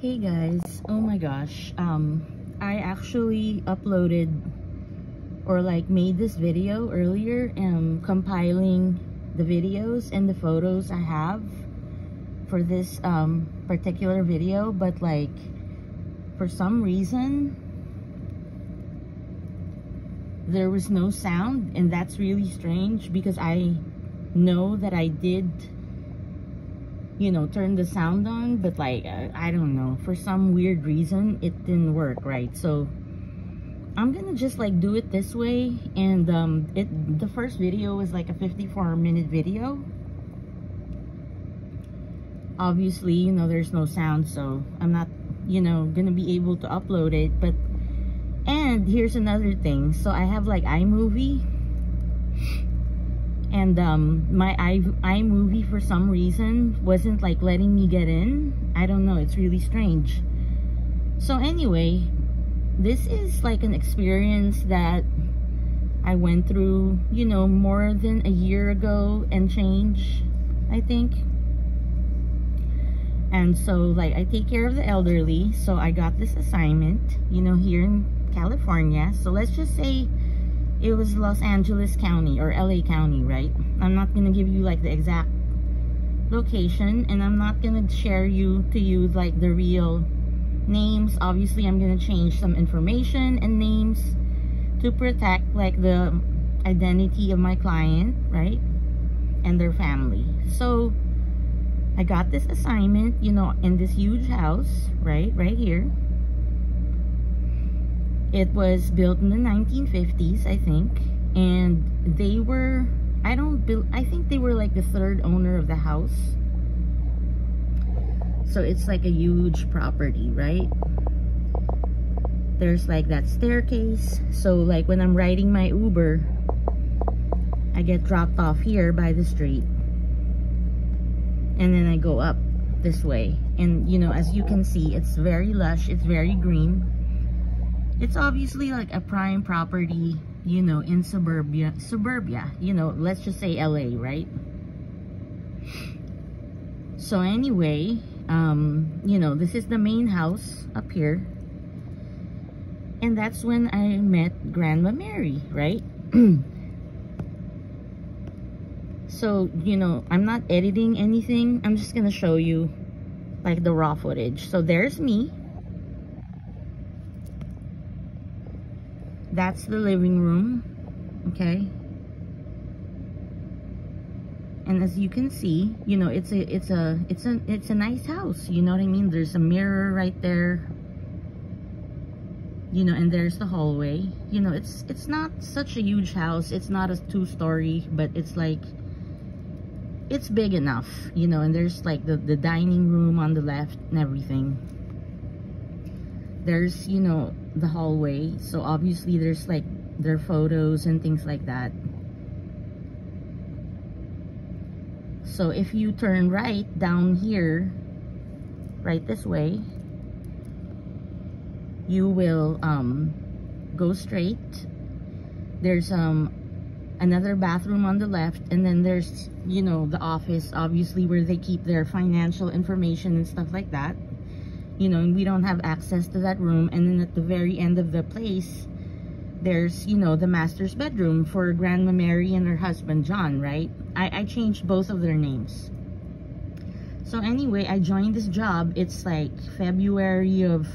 Hey guys, oh my gosh, I actually uploaded or like made this video earlier, compiling the videos and the photos I have for this particular video, but like for some reason there was no sound, and that's really strange because I know that I did, you know, turn the sound on, but like I don't know, for some weird reason it didn't work right. So I'm gonna just like do it this way, and the first video was like a 54-minute video. Obviously, you know, there's no sound, so I'm not, you know, gonna be able to upload it. But and here's another thing, so I have like iMovie, and my iMovie for some reason wasn't like letting me get in. I don't know, it's really strange. So anyway, this is like an experience that I went through, you know, more than a year ago and change, I think. And so like I take care of the elderly, so I got this assignment, you know, here in California. So let's just say it was Los Angeles County or LA County, right? I'm not gonna give you like the exact location, and I'm not gonna share to you like the real names. Obviously I'm gonna change some information and names to protect like the identity of my client, right, and their family. So I got this assignment, you know, in this huge house, right here. It was built in the 1950s, I think, and they were, I think they were like the third owner of the house. So it's like a huge property, right? There's like that staircase. So like when I'm riding my Uber, I get dropped off here by the street, and then I go up this way. And you know, as you can see, it's very lush, it's very green. It's obviously like a prime property, you know, in suburbia, you know, let's just say LA, right? So anyway, you know, this is the main house up here. And that's when I met Grandma Mary, right? So, you know, I'm not editing anything. I'm just gonna show you like the raw footage. So there's me. That's the living room, okay? And as you can see, you know, it's a nice house, you know what I mean? There's a mirror right there, you know, and there's the hallway. You know, it's not such a huge house. It's not a 2-story, but it's like, it's big enough, you know. And there's like the dining room on the left and everything. There's, you know, the hallway, so obviously there's like their photos and things like that. So if you turn right down here, right this way, you will go straight. There's another bathroom on the left, and then there's, you know, the office, obviously, where they keep their financial information and stuff like that. You know, and we don't have access to that room. And then at the very end of the place, there's, you know, the master's bedroom for Grandma Mary and her husband John, right? I changed both of their names. So anyway, I joined this job. It's like February of,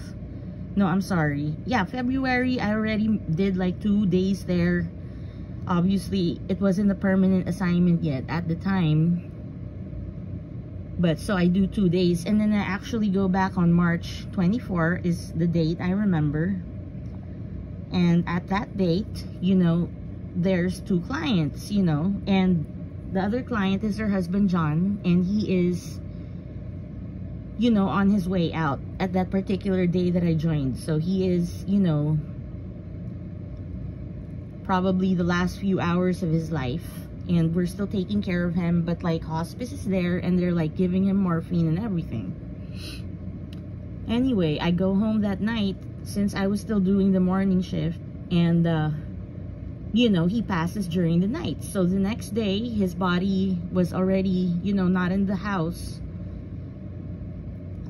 no, I'm sorry. Yeah, February. I already did like 2 days there. Obviously, it wasn't a permanent assignment yet at the time. But so I do 2 days, and then I actually go back on March 24 is the date I remember. And at that date, you know, there's 2 clients, you know, and the other client is her husband John, and he is, you know, on his way out at that particular day that I joined. So he is, you know, probably the last few hours of his life. And we're still taking care of him, but like hospice is there, and they're like giving him morphine and everything. Anyway, I go home that night since I was still doing the morning shift, and you know, he passes during the night. So the next day, his body was already, you know, not in the house.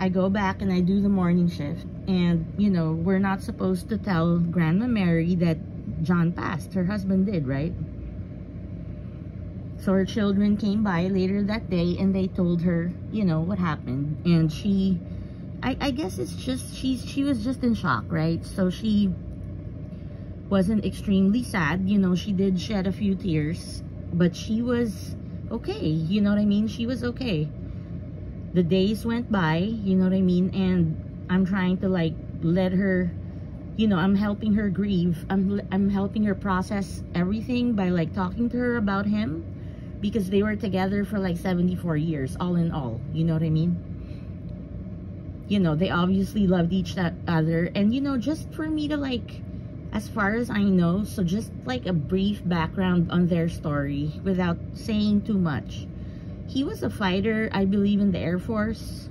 I go back and I do the morning shift. And, you know, we're not supposed to tell Grandma Mary that John passed. Her husband did, right? So her children came by later that day and they told her, you know, what happened. And she, I guess it's just, she was just in shock, right? So she wasn't extremely sad. You know, she did shed a few tears, but she was okay. You know what I mean? She was okay. The days went by, you know what I mean? And I'm trying to like let her, you know, I'm helping her grieve. I'm helping her process everything by like talking to her about him, because they were together for like 74 years, all in all. You know what I mean? You know, they obviously loved each other. And, you know, just for me to like, as far as I know, so just like a brief background on their story without saying too much. He was a fighter, I believe, in the Air Force.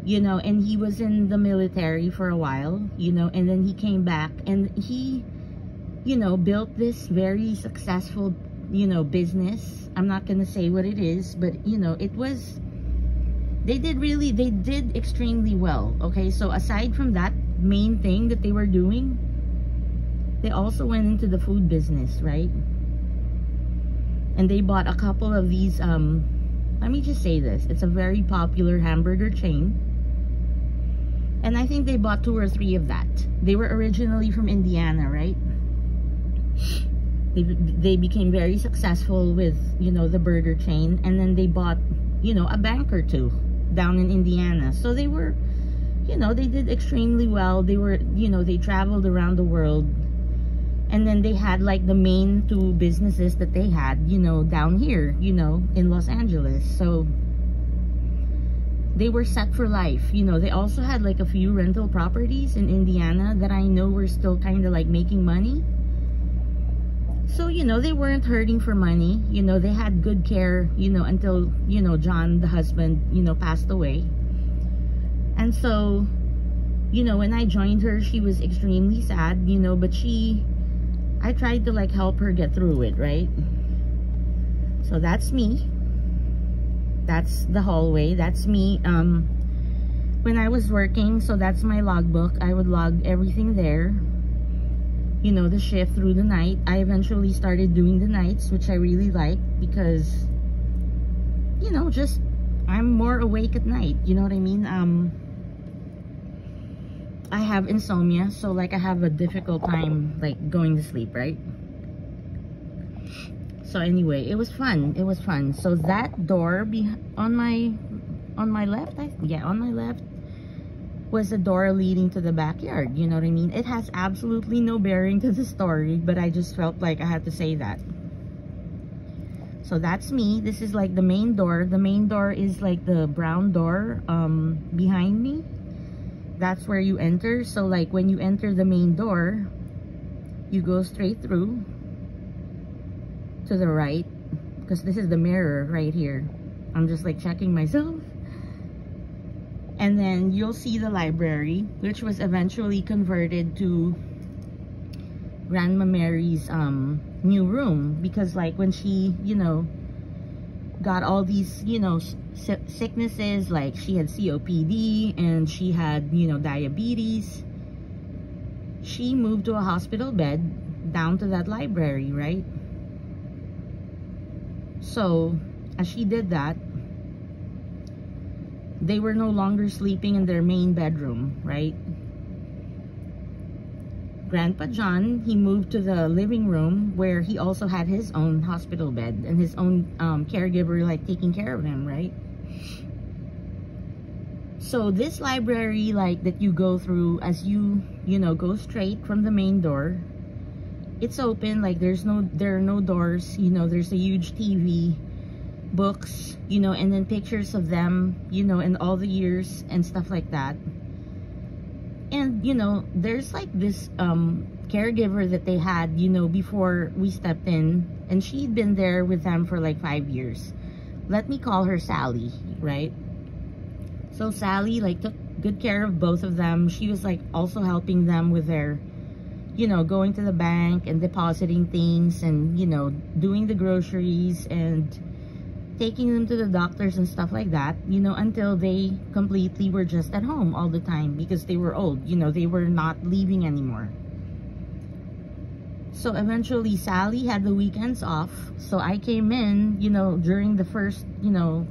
You know, and he was in the military for a while, you know, and then he came back and he, you know, built this very successful, you know, business. I'm not going to say what it is, but, you know, it was, they did extremely well, okay? So aside from that main thing that they were doing, they also went into the food business, right? And they bought a couple of these, let me just say this, it's a very popular hamburger chain. And I think they bought 2 or 3 of that. They were originally from Indiana, right? They became very successful with, you know, the burger chain. And then they bought, you know, a bank or 2 down in Indiana. So they were, you know, they did extremely well. They were, you know, they traveled around the world. And then they had like the main 2 businesses that they had, you know, down here, you know, in Los Angeles. So they were set for life. You know, they also had like a few rental properties in Indiana that I know were still kind of like making money. So, you know, they weren't hurting for money. You know, they had good care, you know, until, you know, John, the husband, you know, passed away. And so, you know, when I joined her, she was extremely sad, you know, but I tried to like help her get through it, right? So that's me. That's the hallway. That's me when I was working. So that's my logbook. I would log everything there. You know, the shift through the night. I eventually started doing the nights, which I really like because, you know, just I'm more awake at night. You know what I mean? I have insomnia, so like I have a difficult time like going to sleep, right? So anyway, it was fun. It was fun. So that door on my left, on my left was a door leading to the backyard. You know what I mean? It has absolutely no bearing to the story, but I just felt like I had to say that. So that's me. This is like the main door. The main door is like the brown door behind me. That's where you enter. So like when you enter the main door, you go straight through to the right, because this is the mirror right here. I'm just like checking myself. And then you'll see the library, which was eventually converted to Grandma Mary's new room, because like when she, you know, got all these, you know, sicknesses, like she had COPD and she had, you know, diabetes, she moved to a hospital bed down to that library, right? So as she did that, they were no longer sleeping in their main bedroom, right? Grandpa John, he moved to the living room where he also had his own hospital bed and his own caregiver like taking care of him, right? So this library like that you go through as you know, go straight from the main door, it's open, like there are no doors, you know, there's a huge TV, books, you know, and then pictures of them, you know, in all the years and stuff like that. And, you know, there's like this caregiver that they had, you know, before we stepped in, and she'd been there with them for like 5 years. Let me call her Sally, right? So Sally like took good care of both of them. She was like also helping them with their, you know, going to the bank and depositing things and, you know, doing the groceries and taking them to the doctors and stuff like that, you know, until they completely were just at home all the time because they were old, you know, they were not leaving anymore. So eventually Sally had the weekends off, so I came in, you know, during the first, you know,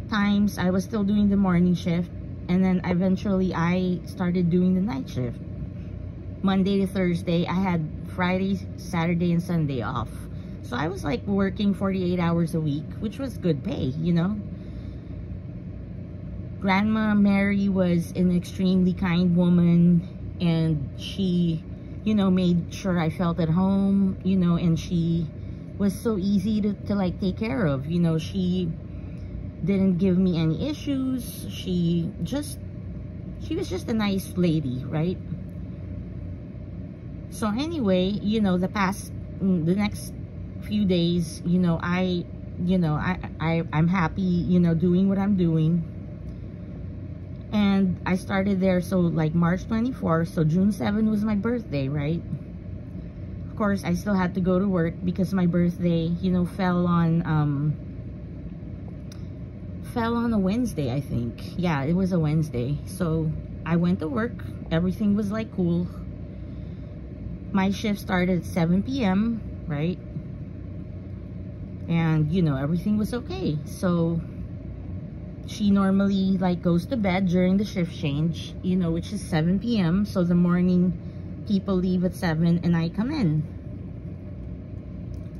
times I was still doing the morning shift, and then eventually I started doing the night shift. Monday to Thursday, I had Friday, Saturday, and Sunday off. So I was like working 48 hours a week, which was good pay, you know. Grandma Mary was an extremely kind woman, and she, you know, made sure I felt at home, you know, and she was so easy to like take care of, you know. She didn't give me any issues. She was just a nice lady, right? So anyway, you know, the next few days, you know, I'm happy, you know, doing what I'm doing. And I started there, so like March 24th, so June 7 was my birthday, right? Of course, I still had to go to work because my birthday, you know, fell on a Wednesday, I think. Yeah, it was a Wednesday. So I went to work. Everything was like cool. My shift started at 7 p.m., right? And, you know, everything was okay. So she normally like goes to bed during the shift change, you know, which is 7 p.m. So the morning people leave at 7 and I come in.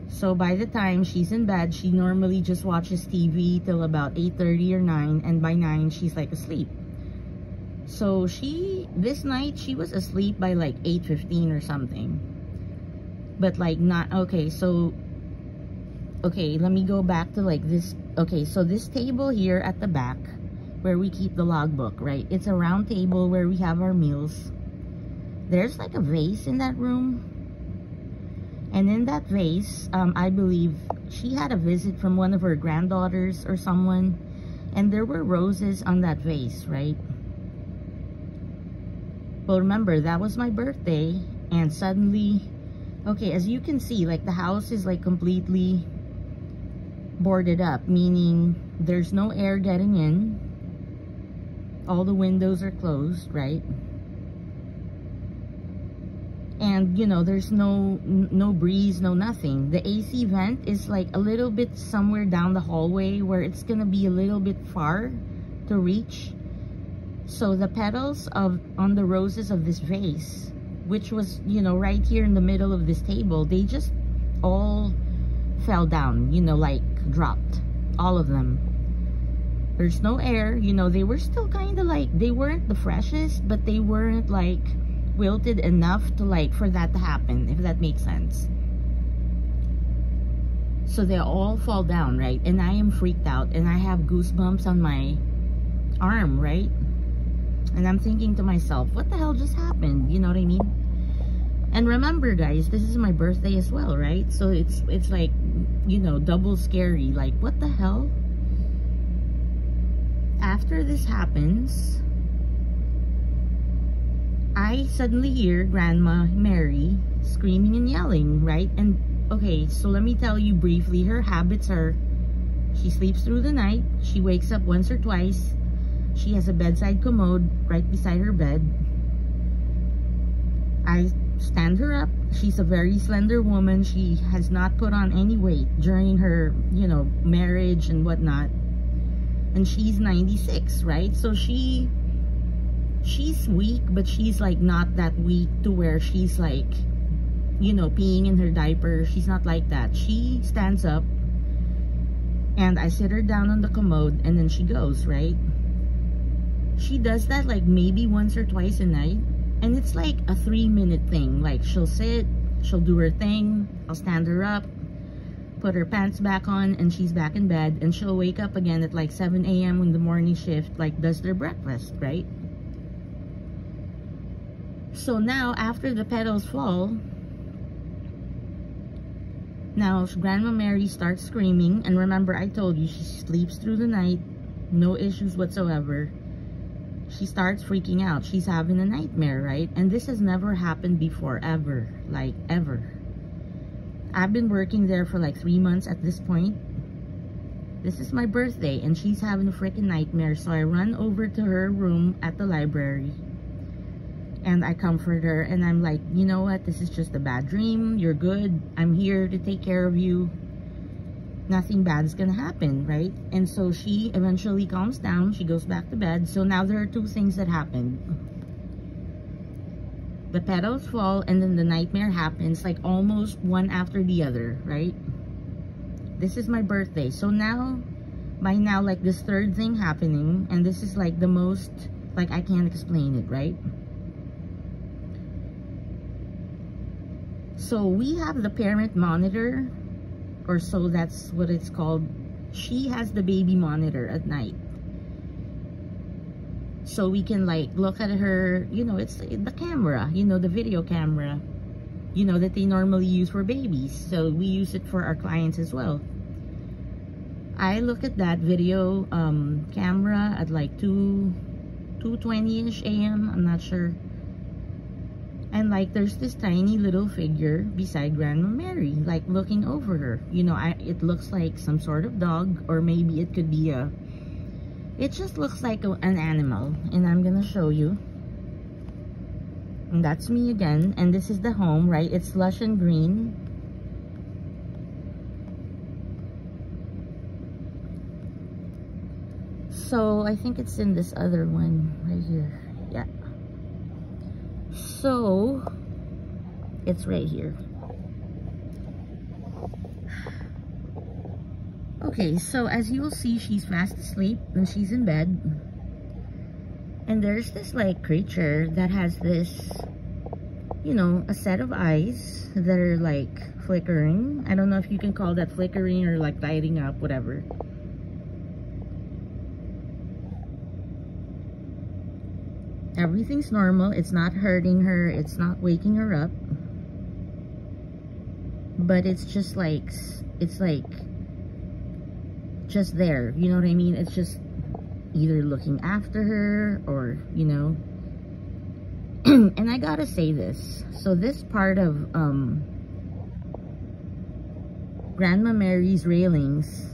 So by the time she's in bed, she normally just watches TV till about 8:30 or 9, and by 9 she's like asleep. So this night she was asleep by like 8:15 or something. But like not okay, so okay, let me go back to like this. Okay, so this table here at the back where we keep the logbook, right? It's a round table where we have our meals. There's like a vase in that room. And in that vase, I believe she had a visit from one of her granddaughters or someone. And there were roses on that vase, right? Well, remember, that was my birthday. And suddenly, okay, as you can see, like the house is like completely boarded up, meaning there's no air getting in. All the windows are closed, right? And you know, there's no breeze, no nothing. The AC vent is like a little bit somewhere down the hallway where it's gonna be a little bit far to reach. So the petals on the roses of this vase, which was, you know, right here in the middle of this table, they just all fell down, you know, like dropped, all of them. There's no air, you know. They were still kind of like, they weren't the freshest, but they weren't like wilted enough to like for that to happen, if that makes sense. So they all fall down, right? And I am freaked out and I have goosebumps on my arm, right? And I'm thinking to myself, what the hell just happened? You know what I mean? And remember, guys, this is my birthday as well, right? So it's like, you know, double scary. Like, what the hell? After this happens, I suddenly hear Grandma Mary screaming and yelling, right? And okay, so let me tell you briefly, her habits are, she sleeps through the night, she wakes up once or twice, she has a bedside commode right beside her bed. I stand her up. She's a very slender woman. She has not put on any weight during her, you know, marriage and whatnot. And she's 96, right? So she's weak, but she's like not that weak to where she's like, you know, peeing in her diaper. She's not like that. She stands up and I sit her down on the commode and then she goes, right? She does that like maybe once or twice a night, and it's like a 3-minute thing. Like, she'll sit, she'll do her thing, I'll stand her up, put her pants back on, and she's back in bed, and she'll wake up again at like 7 a.m. when the morning shift like does their breakfast, right? So now after the petals fall, now Grandma Mary starts screaming. And remember, I told you she sleeps through the night, no issues whatsoever. She starts freaking out. She's having a nightmare, right? And this has never happened before, ever. Like, ever. I've been working there for like 3 months at this point. This is my birthday, and she's having a freaking nightmare. So I run over to her room at the library, and I comfort her, and I'm like, you know what? This is just a bad dream. You're good. I'm here to take care of you. Nothing bad is gonna happen, right? And so she eventually calms down. She goes back to bed. So now there are two things that happen. The petals fall, and then the nightmare happens, like almost one after the other, right? This is my birthday. So now, by now, like this third thing happening, and this is like the most, like I can't explain it, right? So we have the parent monitor, or so that's what it's called. She has the baby monitor at night. So we can like look at her, you know, it's the camera, you know, the video camera, you know, that they normally use for babies. So we use it for our clients as well. I look at that video camera at like 2:20ish a.m. I'm not sure. And like there's this tiny little figure beside Grandma Mary, like looking over her. You know, it looks like some sort of dog, or maybe it could be it just looks like an animal. And I'm gonna show you. And that's me again. And this is the home, right? It's lush and green. So I think it's in this other one right here. Yeah. So it's right here. Okay, so as you will see, she's fast asleep and she's in bed. And there's this like creature that has this, you know, a set of eyes that are like flickering. I don't know if you can call that flickering or like lighting up, whatever. Everything's normal. It's not hurting her. It's not waking her up. But it's just like, it's like just there. You know what I mean? It's just either looking after her or, you know. And I gotta say this. So this part of Grandma Mary's railings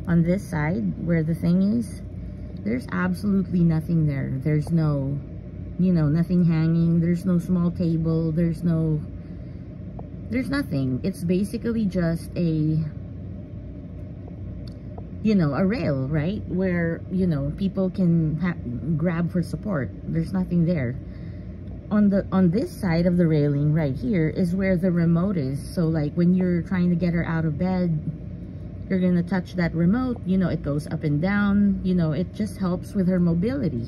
on this side where the thing is, there's absolutely nothing there. There's no, you know, nothing hanging. There's no small table. There's nothing. It's basically just a, you know, a rail, right? Where, you know, people can grab for support. There's nothing there. On this side of the railing right here is where the remote is. So like when you're trying to get her out of bed, you're gonna touch that remote, you know, it goes up and down, you know, it just helps with her mobility.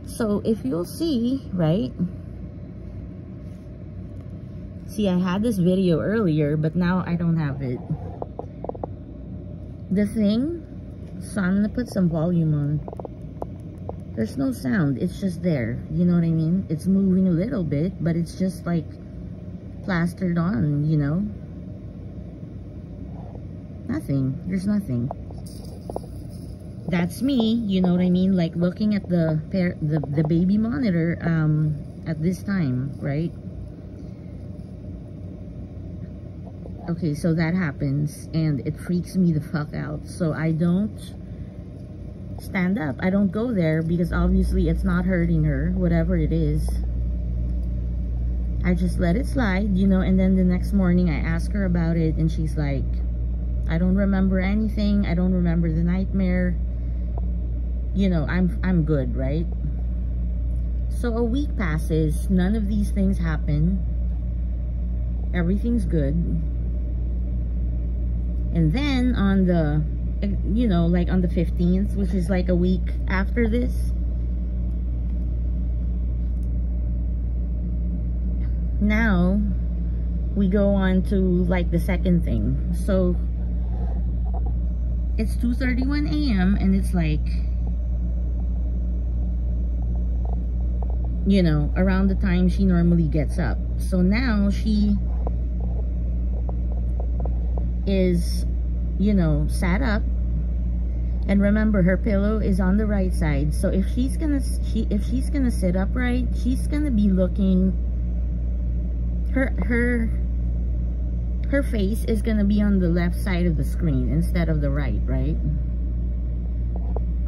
So if you'll see, right? See, I had this video earlier, but now I don't have it. The thing, so I'm gonna put some volume on. There's no sound, it's just there, you know what I mean? It's moving a little bit, but it's just like plastered on, you know? Nothing. There's nothing. That's me, you know what I mean? Like looking at the baby monitor at this time, right? Okay, so that happens and it freaks me the fuck out. So I don't stand up. I don't go there because obviously it's not hurting her, whatever it is. I just let it slide, you know, and then the next morning I ask her about it and she's like, I don't remember anything. I don't remember the nightmare. You know, I'm good, right? So a week passes. None of these things happen. Everything's good. And then on the, you know, like on the 15th, which is like a week after this, now we go on to like the second thing. So it's 2:31 a.m. and it's like, you know, around the time she normally gets up. So now she is, you know, sat up. And remember, her pillow is on the right side. So if she's gonna sit upright, she's gonna be looking, her her face is gonna be on the left side of the screen instead of the right, right?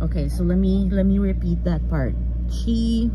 Okay, so let me repeat that part. She